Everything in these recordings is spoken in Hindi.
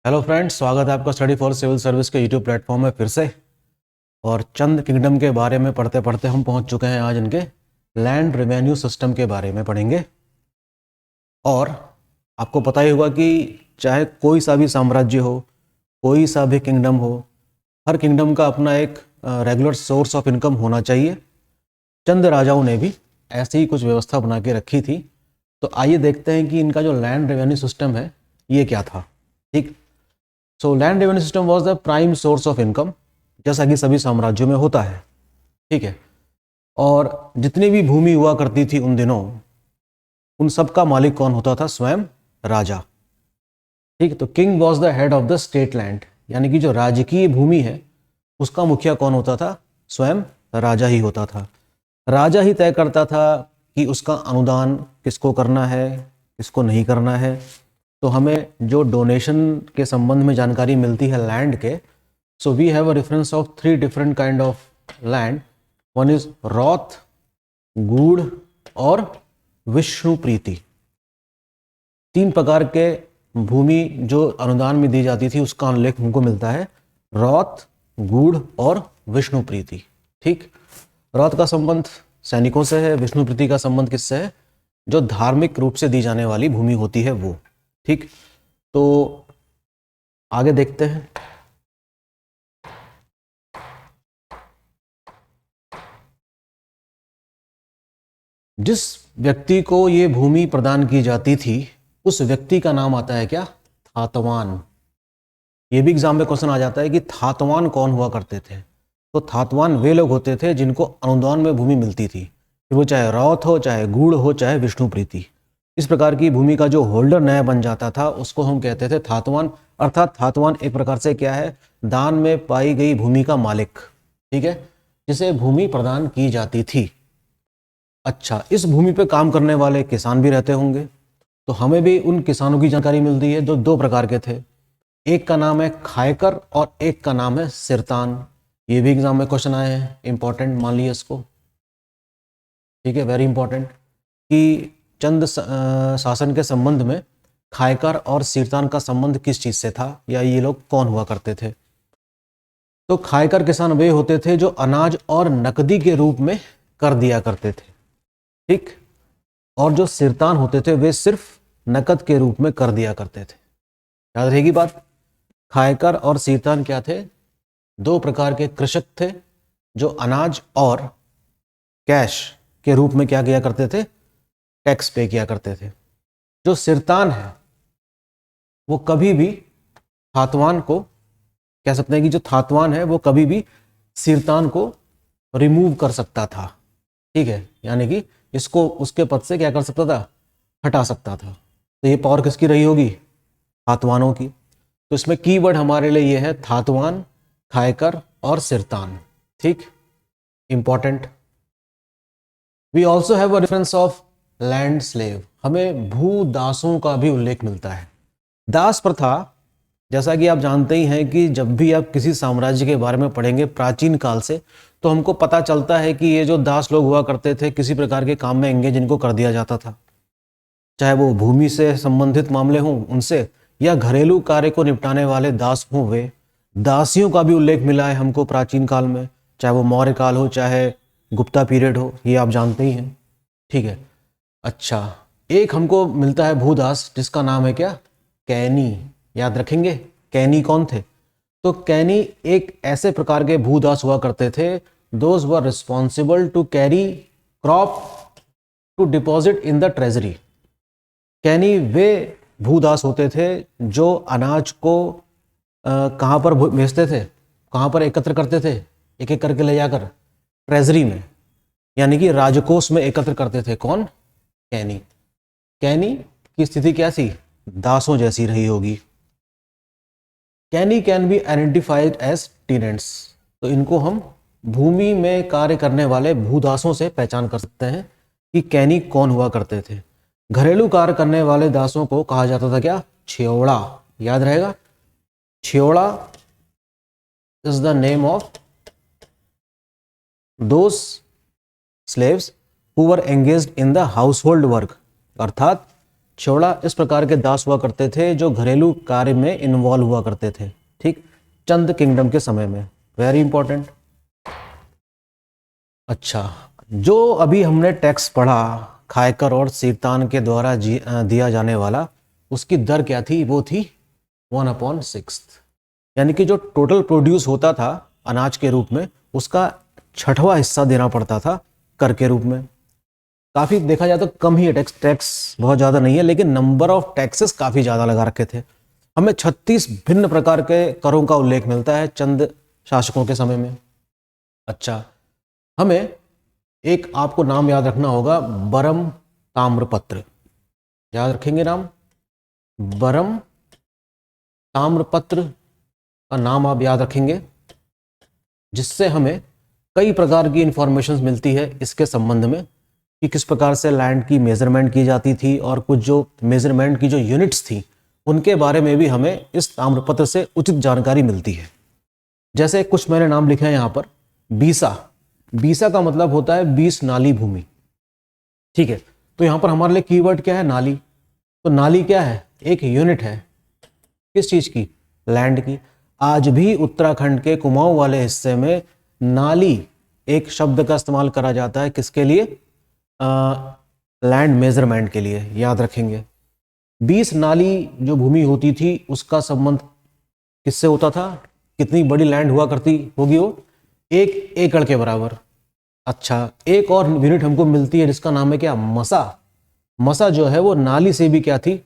हेलो फ्रेंड्स, स्वागत है आपका स्टडी फॉर सिविल सर्विस के यूट्यूब प्लेटफॉर्म में फिर से। और चंद किंगडम के बारे में पढ़ते पढ़ते हम पहुंच चुके हैं आज इनके लैंड रेवेन्यू सिस्टम के बारे में पढ़ेंगे। और आपको पता ही होगा कि चाहे कोई सा भी साम्राज्य हो, कोई सा भी किंगडम हो, हर किंगडम का अपना एक रेगुलर सोर्स ऑफ इनकम होना चाहिए। चंद राजाओं ने भी ऐसी ही कुछ व्यवस्था बना के रखी थी। तो आइए देखते हैं कि इनका जो लैंड रेवेन्यू सिस्टम है ये क्या था। ठीक। So land revenue system was the prime source of income, जैसा कि सभी साम्राज्यों में होता है। ठीक है। और जितनी भी भूमि हुआ करती थी उन दिनों, उन सब का मालिक कौन होता था? स्वयं राजा। ठीक। तो king was the head of the state land, यानी कि जो राजकीय भूमि है उसका मुखिया कौन होता था? स्वयं राजा ही होता था। राजा ही तय करता था कि उसका अनुदान किसको करना है, किसको नहीं करना है। तो हमें जो डोनेशन के संबंध में जानकारी मिलती है लैंड के, so we have a reference of 3 different kind of land. One is रॉथ, गूढ़ और विष्णु प्रीति। 3 प्रकार के भूमि जो अनुदान में दी जाती थी उसका उल्लेख हमको मिलता है, रॉथ, गूढ़ और विष्णु प्रीति। ठीक। रॉथ का संबंध सैनिकों से है, विष्णु प्रीति का संबंध किससे है? जो धार्मिक रूप से दी जाने वाली भूमि होती है वो। ठीक। तो आगे देखते हैं। जिस व्यक्ति को ये भूमि प्रदान की जाती थी उस व्यक्ति का नाम आता है क्या? थातवान। ये भी एग्जाम में क्वेश्चन आ जाता है कि थातवान कौन हुआ करते थे। तो थातवान वे लोग होते थे जिनको अनुदान में भूमि मिलती थी, फिर वो चाहे रॉथ हो, चाहे गूढ़ हो, चाहे विष्णु प्रीति। इस प्रकार की भूमि का जो होल्डर नया बन जाता था उसको हम कहते थे थातवान। अर्थात थातवान एक प्रकार से क्या है? दान में पाई गई भूमि का मालिक। ठीक है, जिसे भूमि प्रदान की जाती थी। अच्छा, इस भूमि पे काम करने वाले किसान भी रहते होंगे, तो हमें भी उन किसानों की जानकारी मिलती है जो 2 प्रकार के थे। एक का नाम है खायकर और एक का नाम है सिरतान। ये भी एग्जाम में क्वेश्चन आए हैं, इंपॉर्टेंट, मान लिया इसको। ठीक है, वेरी इंपॉर्टेंट। कि चंद शासन के संबंध में खायकर और सिरतान का संबंध किस चीज से था, या ये लोग कौन हुआ करते थे। तो खायकर किसान वे होते थे जो अनाज और नकदी के रूप में कर दिया करते थे। ठीक। और जो सिरतान होते थे वे सिर्फ नकद के रूप में कर दिया करते थे। याद रहेगी बात। खायकर और सिरतान क्या थे? 2 प्रकार के कृषक थे जो अनाज और कैश के रूप में क्या किया करते थे? टैक्स पे किया करते थे। जो सिरतान है वो कभी भी थातवान को, कह सकते हैं कि जो थातवान है वो कभी भी सिरतान को रिमूव कर सकता था। ठीक है, यानी कि इसको उसके पद से क्या कर सकता था? हटा सकता था। तो ये पावर किसकी रही होगी? थातवानों की। तो इसमें कीवर्ड हमारे लिए ये है थातवान, खायकर और सिरतान। ठीक, important. We also have a reference of land slave. हमें भूदासों का भी उल्लेख मिलता है। दास प्रथा, जैसा कि आप जानते ही हैं कि जब भी आप किसी साम्राज्य के बारे में पढ़ेंगे प्राचीन काल से, तो हमको पता चलता है कि ये जो दास लोग हुआ करते थे किसी प्रकार के काम में एंगेज इनको कर दिया जाता था। चाहे वो भूमि से संबंधित मामले हों उनसे, या घरेलू कार्य को निपटाने वाले दास हों वे। दासियों का भी उल्लेख मिला है हमको प्राचीन काल में, चाहे वो मौर्य काल हो चाहे गुप्ता पीरियड हो, ये आप जानते ही हैं। ठीक है। अच्छा, एक हमको मिलता है भूदास जिसका नाम है क्या? कैनी। याद रखेंगे कैनी कौन थे? तो कैनी एक ऐसे प्रकार के भूदास हुआ करते थे, those were responsible to carry crop to deposit in the treasury. कैनी वे भूदास होते थे जो अनाज को कहाँ पर भेजते थे, कहाँ पर एकत्र करते थे? एक एक करके ले जाकर ट्रेजरी में, यानी कि राजकोष में एकत्र करते थे। कौन? कैनी। कैनी की स्थिति क्या थी? दासों जैसी रही होगी। कैनी can be identified as tenants. तो इनको हम भूमि में कार्य करने वाले भूदासों से पहचान कर सकते हैं कि कैनी कौन हुआ करते थे। घरेलू कार्य करने वाले दासों को कहा जाता था क्या? छेवड़ा। याद रहेगा, छेवड़ा is the name of those slaves who were engaged in the household work. अर्थात छोड़ा इस प्रकार के दास हुआ करते थे जो घरेलू कार्य में इन्वॉल्व हुआ करते थे। ठीक, चंद किंगडम के समय में, वेरी इंपॉर्टेंट। अच्छा, जो अभी हमने टैक्स पढ़ा खायकर और सीरतान के द्वारा दिया जाने वाला, उसकी दर क्या थी? वो थी 1/6, यानी कि जो टोटल प्रोड्यूस होता था अनाज के रूप में, उसका 6वां हिस्सा देना पड़ता था कर के रूप में। काफ़ी देखा जाए तो कम ही है टैक्स बहुत ज़्यादा नहीं है, लेकिन नंबर ऑफ टैक्सेस काफ़ी ज़्यादा लगा रखे थे। हमें 36 भिन्न प्रकार के करों का उल्लेख मिलता है चंद शासकों के समय में। अच्छा, हमें एक आपको नाम याद रखना होगा, बरम ताम्रपत्र। याद रखेंगे नाम, बरम ताम्रपत्र का नाम आप याद रखेंगे, जिससे हमें कई प्रकार की इंफॉर्मेशन मिलती है इसके संबंध में कि किस प्रकार से लैंड की मेजरमेंट की जाती थी, और कुछ जो मेजरमेंट की जो यूनिट्स थी उनके बारे में भी हमें इस ताम्रपत्र से उचित जानकारी मिलती है। जैसे कुछ मैंने नाम लिखे हैं यहाँ पर। बीसा, बीसा का मतलब होता है 20 नाली भूमि। ठीक है, तो यहाँ पर हमारे लिए कीवर्ड क्या है? नाली। तो नाली क्या है? एक यूनिट है, किस चीज की? लैंड की। आज भी उत्तराखंड के कुमाऊं वाले हिस्से में नाली एक शब्द का इस्तेमाल करा जाता है, किसके लिए? लैंड मेजरमेंट के लिए, याद रखेंगे। 20 नाली जो भूमि होती थी उसका संबंध किससे होता था? कितनी बड़ी लैंड हुआ करती होगी वो? 1 एकड़ के बराबर। अच्छा, एक और यूनिट हमको मिलती है जिसका नाम है क्या? मसा। मसा जो है वो नाली से भी क्या थी?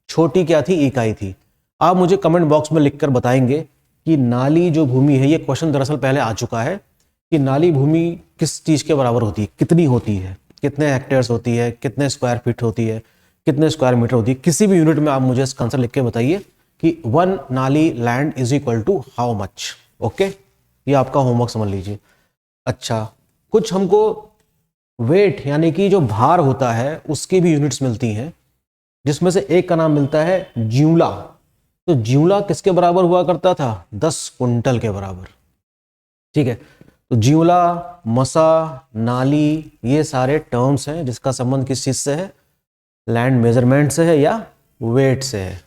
छोटी क्या थी? इकाई थी। आप मुझे कमेंट बॉक्स में लिखकर बताएंगे कि नाली जो भूमि है, ये क्वेश्चन दरअसल पहले आ चुका है कि नाली भूमि किस चीज के बराबर होती है, कितनी होती है, कितने हेक्टेयर्स होती है, कितने स्क्वायर फीट होती है, कितने स्क्वायर मीटर होती है। किसी भी यूनिट में आप मुझे इसका आंसर लिख के बताइए कि 1 नाली land is equal to how much. Okay, ये आपका होमवर्क समझ लीजिए। अच्छा, कुछ हमको वेट यानी कि जो भार होता है उसकी भी यूनिट्स मिलती हैं, जिसमें से एक का नाम मिलता है ज्यूला। तो ज्यूला किसके बराबर हुआ करता था? 10 कुंटल के बराबर। ठीक है, तो ज्यूला, मसा, नाली, ये सारे टर्म्स हैं जिसका संबंध किस चीज से है? लैंड मेजरमेंट से है या वेट से है।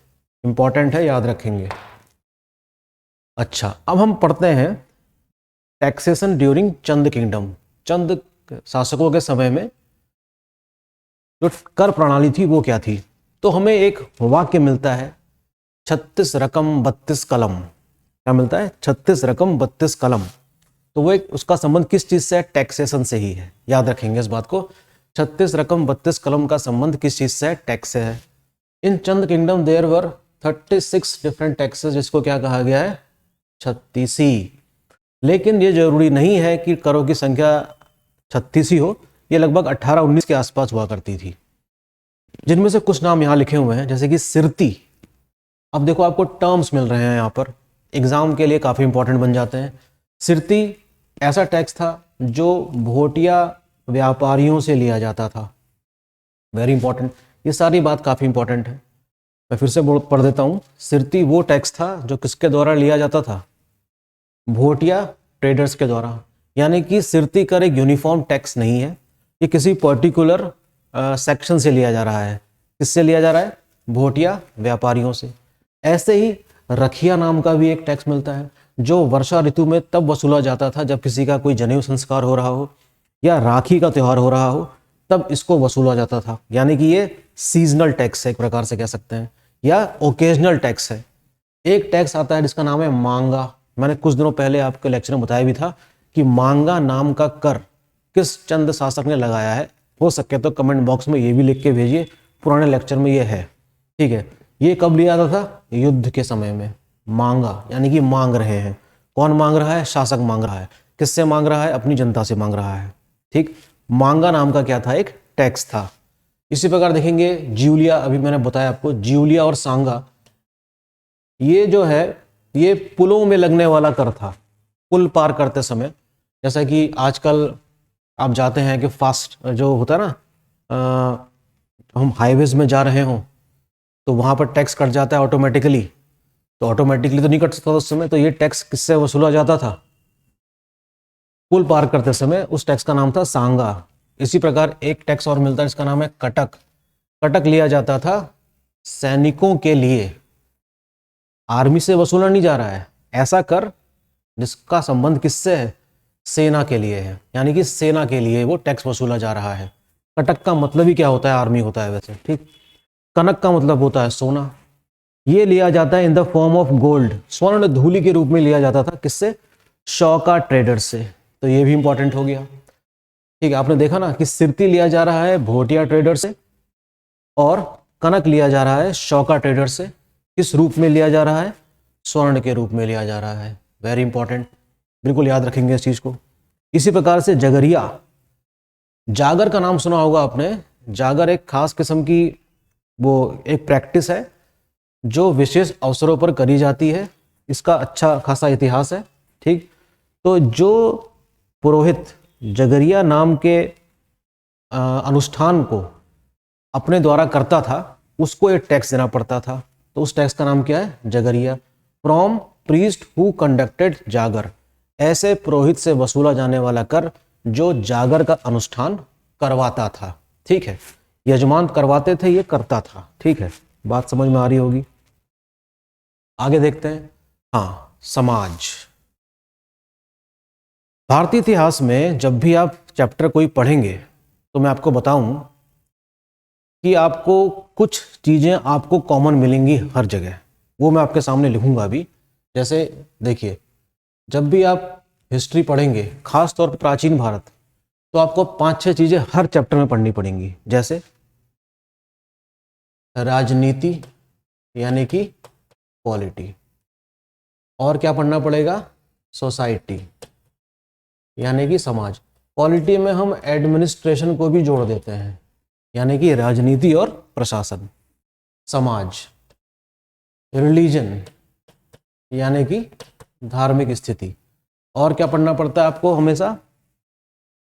इंपॉर्टेंट है, याद रखेंगे। अच्छा, अब हम पढ़ते हैं टैक्सेशन ड्यूरिंग चंद किंगडम। चंद शासकों के समय में जो कर प्रणाली थी वो क्या थी? तो हमें एक वाक्य मिलता है, 36 रकम 32 कलम। क्या मिलता है? 36 रकम 32 कलम। तो वो एक, उसका संबंध किस चीज से है? टैक्सेशन से ही है, याद रखेंगे इस बात को। 36 रकम 32 कलम का संबंध किस चीज से है? टैक्स से है। In Chand kingdom there were 36 different taxes, जिसको क्या कहा गया है? 36। लेकिन ये जरूरी नहीं है कि करों की संख्या 36 ही हो, ये लगभग 18-19 के आसपास हुआ करती थी, जिनमें से कुछ नाम यहाँ लिखे हुए हैं, जैसे कि सिरती। अब देखो, आपको टर्म्स मिल रहे हैं यहाँ पर, एग्जाम के लिए काफी इंपॉर्टेंट बन जाते हैं। सिरती ऐसा टैक्स था जो भोटिया व्यापारियों से लिया जाता था। वेरी इंपॉर्टेंट, ये सारी बात काफी इंपॉर्टेंट है। मैं फिर से पढ़ देता हूँ। सिरती वो टैक्स था जो किसके द्वारा लिया जाता था? भोटिया ट्रेडर्स के द्वारा। यानी कि सिरती कर एक यूनिफॉर्म टैक्स नहीं है, ये किसी पर्टिकुलर सेक्शन से लिया जा रहा है। किससे लिया जा रहा है? भोटिया व्यापारियों से। ऐसे ही रखिया नाम का भी एक टैक्स मिलता है, जो वर्षा ऋतु में तब वसूला जाता था जब किसी का कोई जनेऊ संस्कार हो रहा हो या राखी का त्यौहार हो रहा हो, तब इसको वसूला जाता था। यानी कि ये सीजनल टैक्स है, एक प्रकार से कह सकते हैं, या ओकेजनल टैक्स है। एक टैक्स आता है जिसका नाम है मांगा। मैंने कुछ दिनों पहले आपके लेक्चर में बताया भी था कि मांगा नाम का कर किस चंद शासक ने लगाया है। हो सके तो कमेंट बॉक्स में ये भी लिख के भेजिए, पुराने लेक्चर में ये है। ठीक है, ये कब लिया जाता था? युद्ध के समय में। मांगा यानी कि मांग रहे हैं। कौन मांग रहा है? शासक मांग रहा है। किससे मांग रहा है? अपनी जनता से मांग रहा है। ठीक, मांगा नाम का क्या था? एक टैक्स था। इसी प्रकार देखेंगे ज्यूलिया, अभी मैंने बताया आपको, ज्यूलिया और सांगा, ये जो है ये पुलों में लगने वाला कर था। पुल पार करते समय, जैसा कि आजकल आप जाते हैं कि फास्ट जो होता है ना, हम हाईवेज में जा रहे हों तो वहाँ पर टैक्स कट जाता है ऑटोमेटिकली। तो ऑटोमेटिकली तो नहीं कट सकता उस समय, तो ये टैक्स किससे वसूला जाता था? पुल पार करते समय। उस टैक्स का नाम था सांगा। इसी प्रकार एक टैक्स और मिलता है जिसका नाम है कटक। कटक लिया जाता था सैनिकों के लिए, आर्मी से वसूला नहीं जा रहा है, ऐसा कर जिसका संबंध किससे है, सेना के लिए है, यानी कि सेना के लिए वो टैक्स वसूला जा रहा है। कटक का मतलब ही क्या होता है, आर्मी होता है वैसे, ठीक। कनक का मतलब होता है सोना। ये लिया जाता है in the form of gold, स्वर्ण धूलि के रूप में लिया जाता था, किससे, शौका ट्रेडर से। तो ये भी इंपॉर्टेंट हो गया, ठीक है। आपने देखा ना कि सिरती लिया जा रहा है भोटिया ट्रेडर से और कनक लिया जा रहा है शौका ट्रेडर से। किस रूप में लिया जा रहा है, स्वर्ण के रूप में लिया जा रहा है। वेरी इंपॉर्टेंट, बिल्कुल याद रखेंगे इस चीज को। इसी प्रकार से जगरिया, जागर का नाम सुना होगा आपने। जागर एक खास किस्म की वो एक प्रैक्टिस है जो विशेष अवसरों पर करी जाती है। इसका अच्छा खासा इतिहास है, ठीक। तो जो पुरोहित जगरिया नाम के अनुष्ठान को अपने द्वारा करता था, उसको एक टैक्स देना पड़ता था। तो उस टैक्स का नाम क्या है, जगरिया। फ्रॉम प्रीस्ट हु कंडक्टेड जागर, ऐसे पुरोहित से वसूला जाने वाला कर जो जागर का अनुष्ठान करवाता था, ठीक है। यजमान करवाते थे, ये करता था, ठीक है। बात समझ में आ रही होगी। आगे देखते हैं। हाँ, समाज। भारतीय इतिहास में जब भी आप चैप्टर कोई पढ़ेंगे तो मैं आपको बताऊं कि आपको कुछ चीजें आपको कॉमन मिलेंगी हर जगह, वो मैं आपके सामने लिखूंगा अभी। जैसे देखिए, जब भी आप हिस्ट्री पढ़ेंगे, खास तौर पर प्राचीन भारत, तो आपको 5-6 चीजें हर चैप्टर में पढ़नी पड़ेंगी। जैसे राजनीति यानी कि पॉलिटी, और क्या पढ़ना पड़ेगा, सोसाइटी यानी कि समाज। पॉलिटी में हम एडमिनिस्ट्रेशन को भी जोड़ देते हैं, यानी कि राजनीति और प्रशासन। समाज, रिलीजन यानी कि धार्मिक स्थिति। और क्या पढ़ना पड़ता है आपको हमेशा,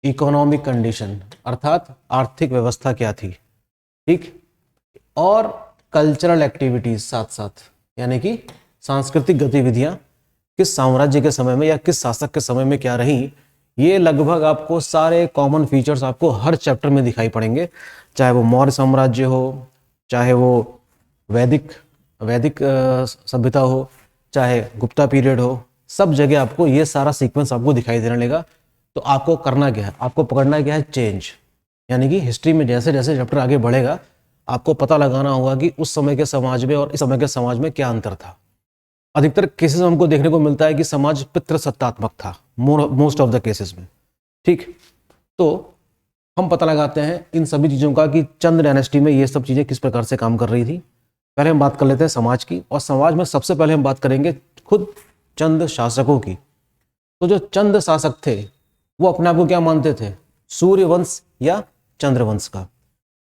इकोनॉमिक कंडीशन, अर्थात आर्थिक व्यवस्था क्या थी, ठीक। और कल्चरल एक्टिविटीज साथ साथ, यानी कि सांस्कृतिक गतिविधियां किस साम्राज्य के समय में या किस शासक के समय में क्या रही। ये लगभग आपको सारे कॉमन फीचर्स आपको हर चैप्टर में दिखाई पड़ेंगे, चाहे वो मौर्य साम्राज्य हो, चाहे वो वैदिक सभ्यता हो, चाहे गुप्ता पीरियड हो, सब जगह आपको ये सारा सीक्वेंस आपको दिखाई देने लगेगा। तो आपको करना क्या है, आपको पकड़ना क्या है, चेंज। यानी कि हिस्ट्री में जैसे जैसे चैप्टर आगे बढ़ेगा आपको पता लगाना होगा कि उस समय के समाज में और इस समय के समाज में क्या अंतर था। अधिकतर केसेस हमको देखने को मिलता है कि समाज पितृसत्तात्मक था, मोस्ट ऑफ द केसेस में, ठीक। तो हम पता लगाते हैं इन सभी चीज़ों का कि चंद डायनेस्टी में ये सब चीज़ें किस प्रकार से काम कर रही थी। पहले हम बात कर लेते हैं समाज की, और समाज में सबसे पहले हम बात करेंगे खुद चंद शासकों की। तो जो चंद शासक थे वो अपने आप को क्या मानते थे, सूर्यवंश या चंद्रवंश का।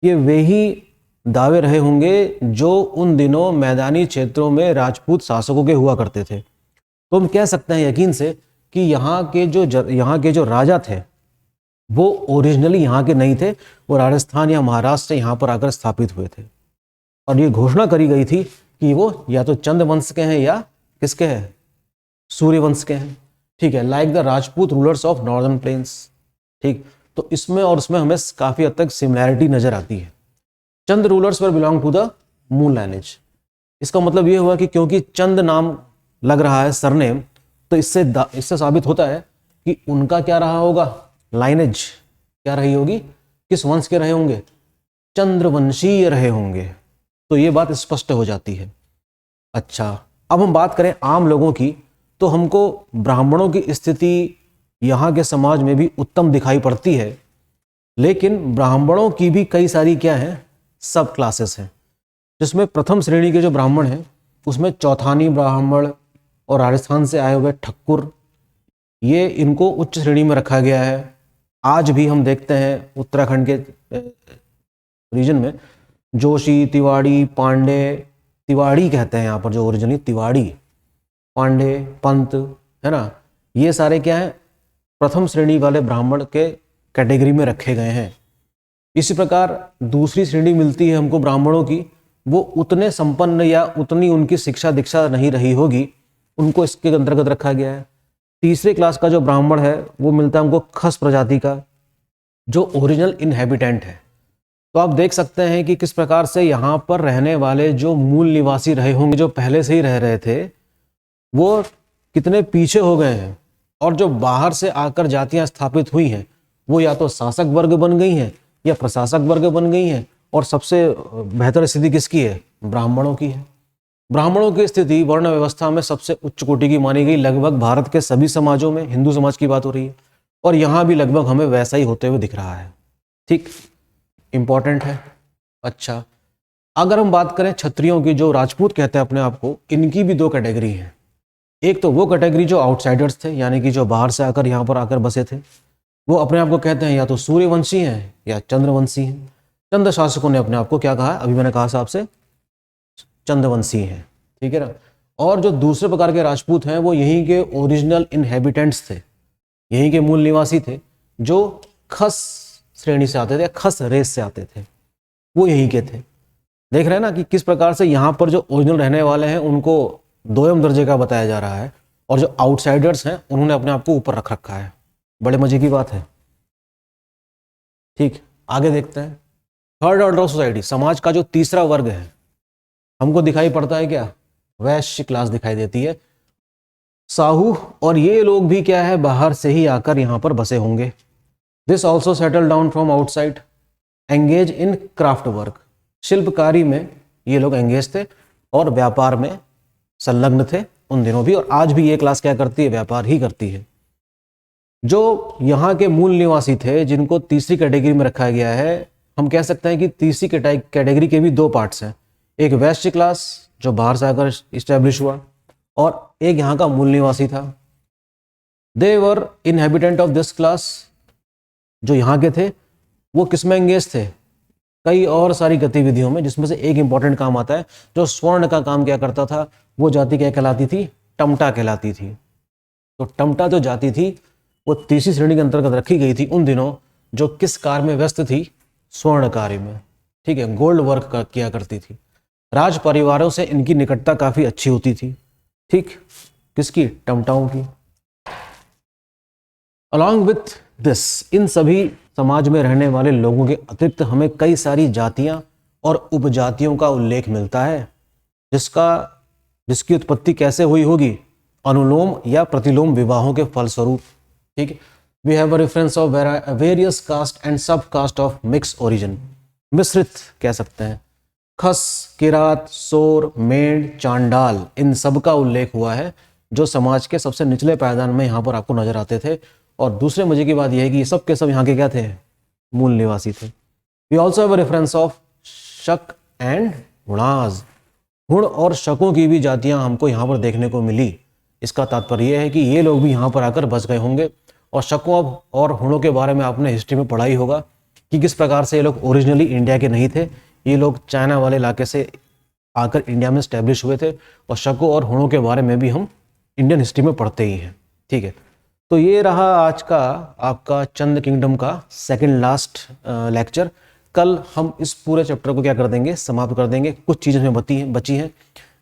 ये वे ही दावे रहे होंगे जो उन दिनों मैदानी क्षेत्रों में राजपूत शासकों के हुआ करते थे। तो हम कह सकते हैं यकीन से कि यहाँ के जो राजा थे वो ओरिजिनली यहाँ के नहीं थे, वो राजस्थान या महाराष्ट्र से यहाँ पर आकर स्थापित हुए थे। और ये घोषणा करी गई थी कि वो या तो चंद वंश के हैं या किसके हैं, सूर्यवंश के हैं, ठीक है। Like the Rajput rulers of northern plains, ठीक। तो इसमें और उसमें हमें काफी हद तक सिमिलैरिटी नजर आती है। Chand rulers were belong to the moon lineage. इसका मतलब ये हुआ कि क्योंकि चंद नाम लग रहा है, सरनेम, तो इससे साबित होता है कि उनका क्या रहा होगा, लाइनेज क्या रही होगी, किस वंश के रहे होंगे, चंद्रवंशीय रहे होंगे। तो ये बात स्पष्ट हो जाती है। अच्छा, अब हम बात करें आम लोगों की, तो हमको ब्राह्मणों की स्थिति यहाँ के समाज में भी उत्तम दिखाई पड़ती है, लेकिन ब्राह्मणों की भी कई सारी क्या है, सब क्लासेस हैं। जिसमें प्रथम श्रेणी के जो ब्राह्मण हैं उसमें चौथानी ब्राह्मण और राजस्थान से आए हुए ठक्कुर, ये इनको उच्च श्रेणी में रखा गया है। आज भी हम देखते हैं उत्तराखंड के रीजन में जोशी, तिवाड़ी, पांडे, तिवाड़ी कहते हैं यहाँ पर जो ओरिजिनली, तिवाड़ी, पांडे, पंत, है ना, ये सारे क्या हैं, प्रथम श्रेणी वाले ब्राह्मण के कैटेगरी में रखे गए हैं। इसी प्रकार दूसरी श्रेणी मिलती है हमको ब्राह्मणों की, वो उतने संपन्न या उतनी उनकी शिक्षा दीक्षा नहीं रही होगी, उनको इसके अंतर्गत रखा गया है। तीसरे क्लास का जो ब्राह्मण है वो मिलता है हमको खस प्रजाति का, जो ओरिजिनल इनहेबिटेंट है। तो आप देख सकते हैं कि किस प्रकार से यहाँ पर रहने वाले जो मूल निवासी रहे होंगे, जो पहले से ही रह रहे थे, वो कितने पीछे हो गए हैं। और जो बाहर से आकर जातियां स्थापित हुई हैं वो या तो शासक वर्ग बन गई हैं या प्रशासक वर्ग बन गई हैं। और सबसे बेहतर स्थिति किसकी है? ब्राह्मणों की है। ब्राह्मणों की स्थिति वर्ण व्यवस्था में सबसे उच्च कोटि की मानी गई। लगभग भारत के सभी समाजों में, हिंदू समाज की बात हो रही है, और यहाँ भी लगभग हमें वैसा ही होते हुए दिख रहा है। ठीक, इंपॉर्टेंट है। अच्छा, अगर हम बात करें क्षत्रियों की, जो राजपूत कहते हैं अपने आप को, इनकी भी दो कैटेगरी है। एक तो वो कैटेगरी जो आउटसाइडर्स थे, यानी कि जो बाहर से आकर यहाँ पर आकर बसे थे, वो अपने आप को कहते हैं या तो सूर्यवंशी हैं या चंद्रवंशी हैं। चंद्र शासकों ने अपने आप को क्या कहा? अभी मैंने कहा साहब से, चंद्रवंशी हैं, ठीक है ना। और जो दूसरे प्रकार के राजपूत हैं वो यहीं के ओरिजिनल इनहेबिटेंट्स थे, यहीं के मूल निवासी थे, जो खस श्रेणी से आते थे, खस रेस से आते थे, वो यहीं के थे। देख रहे हैं ना कि किस प्रकार से यहाँ पर जो ओरिजिनल रहने वाले हैं उनको दोयम दर्जे का बताया जा रहा है, और जो आउटसाइडर्स हैं उन्होंने अपने आप को ऊपर रख रखा है। बड़े मजे की बात है। ठीक, आगे देखते हैं। थर्ड ऑर्डर ऑफ सोसाइटी, समाज का जो तीसरा वर्ग है, हमको दिखाई पड़ता है क्या? वैश्य क्लास दिखाई देती है, साहू। और ये लोग भी क्या है? बाहर से ही आकर यहाँ पर बसे होंगे। This also settle down from outside, engage in craft work. शिल्पकारी में ये लोग एंगेज थे और व्यापार में संलग्न थे उन दिनों भी, और आज भी ये क्लास क्या करती है? व्यापार ही करती है। जो यहाँ के मूल निवासी थे, जिनको तीसरी कैटेगरी में रखा गया है, हम कह सकते हैं कि तीसरी कैटेगरी के भी दो पार्ट्स हैं। एक वैश्य क्लास जो बाहर से आकर इस्टेब्लिश हुआ, और एक यहाँ का मूल निवासी था। दे वर इनहेबिटेंट ऑफ दिस क्लास, जो यहाँ के थे वो किस में एंगेज थे? कई और सारी गतिविधियों में, जिसमें से एक इंपॉर्टेंट काम आता है। जो स्वर्ण का काम क्या करता था, वो जाति क्या कहलाती थी? टमटा कहलाती थी। तो टमटा जो जाति थी वो तीसरी श्रेणी के अंतर्गत रखी गई थी उन दिनों, जो किस कार्य में व्यस्त थी? स्वर्ण कार्य में, ठीक है, गोल्ड वर्क किया करती थी। राज परिवारों से इनकी निकटता काफी अच्छी होती थी। ठीक, किसकी? टमटाओं की। अलॉन्ग विथ दिस, इन सभी समाज में रहने वाले लोगों के अतिरिक्त हमें कई सारी जातियां और उपजातियों का उल्लेख मिलता है, जिसकी उत्पत्ति कैसे हुई होगी? अनुलोम या प्रतिलोम विवाहों के फलस्वरूप। ठीक, we have a reference of various caste and sub caste of mix origin, मिश्रित कह सकते हैं। खस, किरात, सोर, मेंढ, चांडाल, इन सब का उल्लेख हुआ है, जो समाज के सबसे निचले पायदान में यहाँ पर आपको नजर आते थे। और दूसरे मजे की बात यह है कि ये सब के सब यहाँ के क्या थे? मूल निवासी थे। We also have a reference of Shak and Hunas, Hun और शकों की भी जातियां हमको यहाँ पर देखने को मिली। इसका तात्पर्य यह है कि ये लोग भी यहाँ पर आकर बस गए होंगे। और शकों और हुणों के बारे में आपने हिस्ट्री में पढ़ा ही होगा कि किस प्रकार से ये लोग ओरिजिनली इंडिया के नहीं थे, ये लोग चाइना वाले इलाके से आकर इंडिया में स्टैब्लिश हुए थे। और शकों और हुणों के बारे में भी हम इंडियन हिस्ट्री में पढ़ते ही हैं। ठीक है, तो ये रहा आज का आपका चंद किंगडम का सेकंड लास्ट लेक्चर। कल हम इस पूरे चैप्टर को क्या कर देंगे? समाप्त कर देंगे। कुछ चीज़ें हमें बची हैं,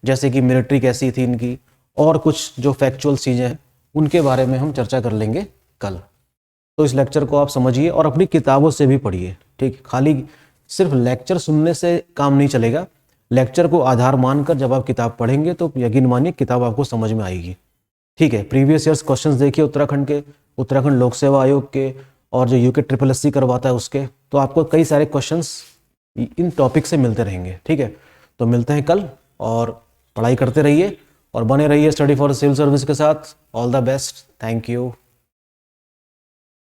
जैसे कि मिलिट्री कैसी थी इनकी, और कुछ जो फैक्चुअल चीज़ें हैं उनके बारे में हम चर्चा कर लेंगे कल। तो इस लेक्चर को आप समझिए और अपनी किताबों से भी पढ़िए। ठीक, खाली सिर्फ लेक्चर सुनने से काम नहीं चलेगा। लेक्चर को आधार मानकर जब आप किताब पढ़ेंगे तो यकीन मानिए किताब आपको समझ में आएगी। ठीक है, प्रीवियस ईयर्स क्वेश्चंस देखिए उत्तराखंड के, उत्तराखंड लोक सेवा आयोग के, और जो यूके SSS करवाता है उसके, तो आपको कई सारे क्वेश्चंस इन टॉपिक से मिलते रहेंगे। ठीक है, तो मिलते हैं कल, और पढ़ाई करते रहिए और बने रहिए स्टडी फॉर सिविल सर्विस के साथ। All the best, thank you.